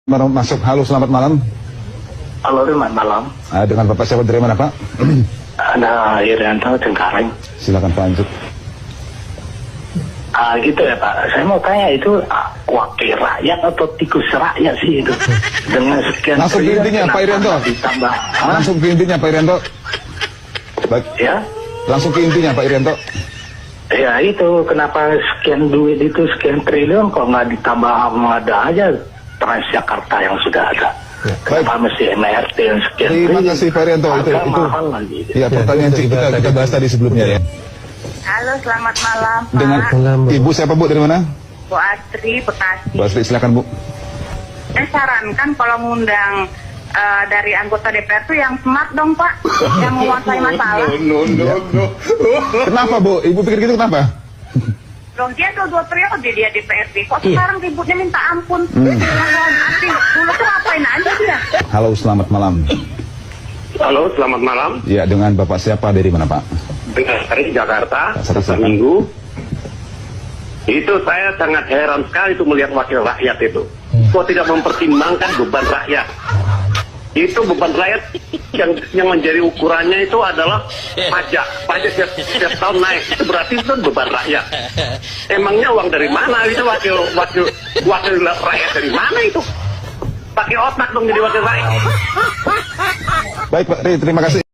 Masuk. Halo, selamat malam. Halo, selamat malam. Dengan Bapak siapa, dari mana Pak? Ada Irianto Cengkareng. Silakan Pak Anjuk. Gitu ya Pak, saya mau tanya itu wakil rakyat atau tikus rakyat sih itu? Dengan sekian Langsung ke intinya Pak Irianto. Ditambah, Langsung ke intinya Pak Irianto. Baik. ya? Langsung ke intinya Pak Irianto. Ya itu, kenapa sekian duit itu, sekian triliun kok nggak ditambah ada aja Transjakarta yang sudah ada? Ya, kenapa mesti MRT yang sekian Terima triliun? kasih Pak Irianto. Itu mahal lagi. Ya, pertanyaan kita bahas tadi sebelumnya ya. Halo, selamat malam, Pak. Dengan Ibu siapa Bu, dari mana? Bu Astri, Bekasi. Bu Asri, silakan Bu. Saya sarankan kalau ngundang dari anggota DPR tuh yang smart dong, Pak. Yang menguasai masalah. Kenapa Bu? Ibu pikir gitu kenapa? Loh, dia tuh 2 periode dia DPRD. Kok sekarang ributnya minta ampun? Masalah Astri, dulu tuh ngapain aja dia? Halo, selamat malam. Halo, selamat malam. Ya, dengan Bapak siapa, dari mana Pak? Dengan hari Jakarta, Sari, Sabtu silakan. Minggu. Itu saya sangat heran sekali itu melihat wakil rakyat itu. Kok tidak mempertimbangkan beban rakyat? Itu beban rakyat yang menjadi ukurannya itu adalah pajak. Pajak setiap tahun naik. Itu berarti itu beban rakyat. Emangnya uang dari mana itu wakil rakyat dari mana itu? Pakai otak dong jadi wakil rakyat. Baik Pak, terima kasih.